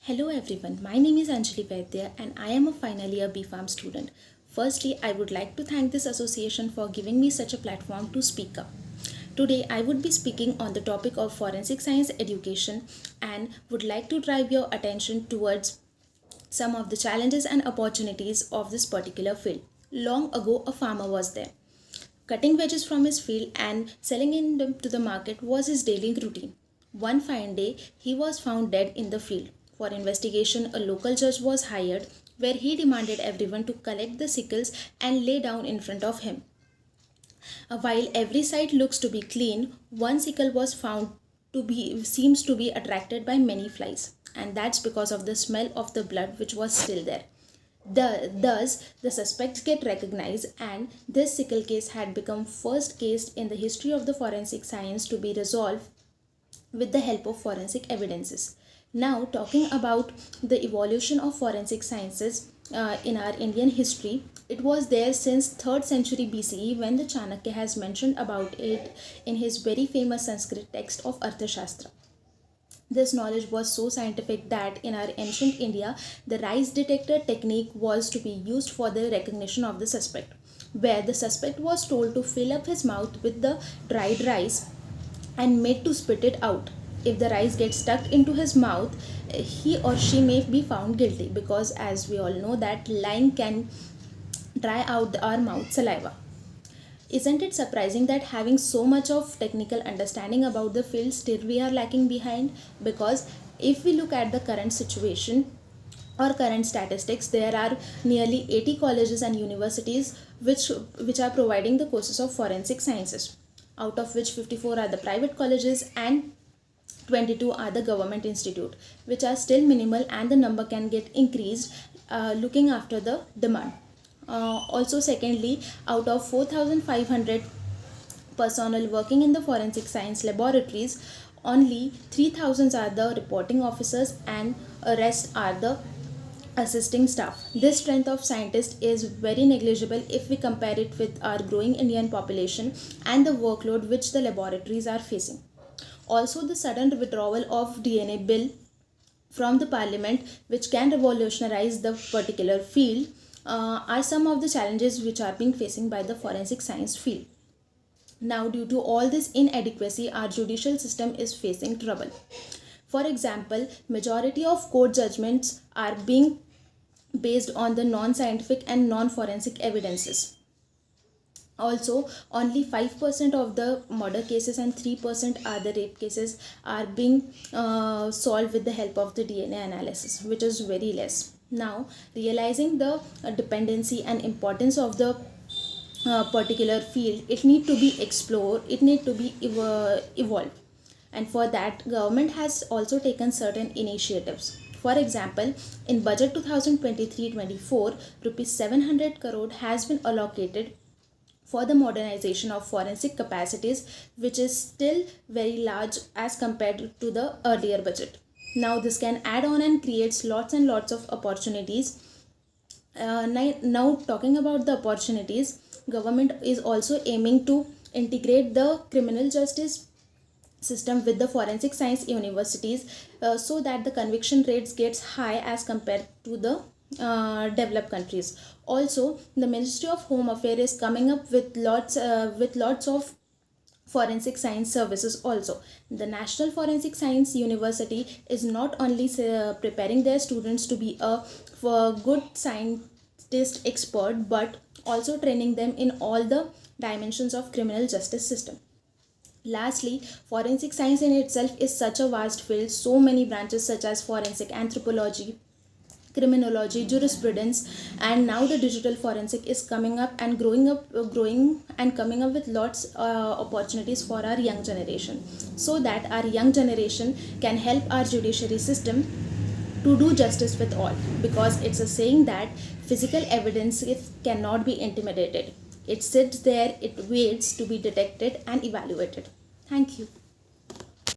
Hello everyone, my name is Anjali Vaidya and I am a final year BPharm student. Firstly, I would like to thank this association for giving me such a platform to speak up. Today, I would be speaking on the topic of forensic science education and would like to drive your attention towards some of the challenges and opportunities of this particular field. Long ago, a farmer was there. Cutting veggies from his field and selling them to the market was his daily routine. One fine day, he was found dead in the field. For investigation, a local judge was hired where he demanded everyone to collect the sickles and lay down in front of him. While every side looks to be clean, one sickle was found to be seems to be attracted by many flies, and that's because of the smell of the blood which was still there. Thus, the suspects get recognized, and this sickle case had become first case in the history of the forensic science to be resolved with the help of forensic evidences. Now, talking about the evolution of forensic sciences in our Indian history, it was there since 3rd century BCE when the Chanakya has mentioned about it in his very famous Sanskrit text of Arthashastra. This knowledge was so scientific that in our ancient India, the rice detector technique was to be used for the recognition of the suspect, where the suspect was told to fill up his mouth with the dried rice and made to spit it out. If the rice gets stuck into his mouth, he or she may be found guilty, because as we all know that lying can dry out our mouth saliva. Isn't it surprising that having so much of technical understanding about the field, still we are lacking behind? Because if we look at the current situation or current statistics, there are nearly 80 colleges and universities which are providing the courses of forensic sciences, out of which 54 are the private colleges and 22 are the government institute, which are still minimal, and the number can get increased looking after the demand. Also, secondly, out of 4,500 personnel working in the forensic science laboratories, only 3,000 are the reporting officers and rest are the assisting staff. This strength of scientists is very negligible if we compare it with our growing Indian population and the workload which the laboratories are facing. Also, the sudden withdrawal of DNA bill from the parliament, which can revolutionize the particular field, are some of the challenges which are being facing by the forensic science field. Now, due to all this inadequacy, our judicial system is facing trouble. For example, majority of court judgments are being based on the non-scientific and non-forensic evidences. Also, only 5% of the murder cases and 3% are the rape cases are being solved with the help of the DNA analysis, which is very less. Now, realizing the dependency and importance of the particular field, it need to be explored, it need to be evolved, and for that government has also taken certain initiatives. For example, in budget 2023-24, rupees 700 crore has been allocated for the modernization of forensic capacities, which is still very large as compared to the earlier budget. Now this can add on and creates lots and lots of opportunities. Now talking about the opportunities, government is also aiming to integrate the criminal justice system with the forensic science universities, so that the conviction rates gets high as compared to the developed countries. Also, the Ministry of Home Affairs is coming up with lots of forensic science services. Also, the National Forensic Science University is not only preparing their students to be a good scientist expert, but also training them in all the dimensions of criminal justice system. Lastly, forensic science in itself is such a vast field, so many branches such as forensic anthropology, criminology, jurisprudence, and now the digital forensic is coming up and growing and coming up with lots opportunities for our young generation, so that our young generation can help our judiciary system to do justice with all, because it's a saying that physical evidence cannot be intimidated. It sits there, it waits to be detected and evaluated. Thank you.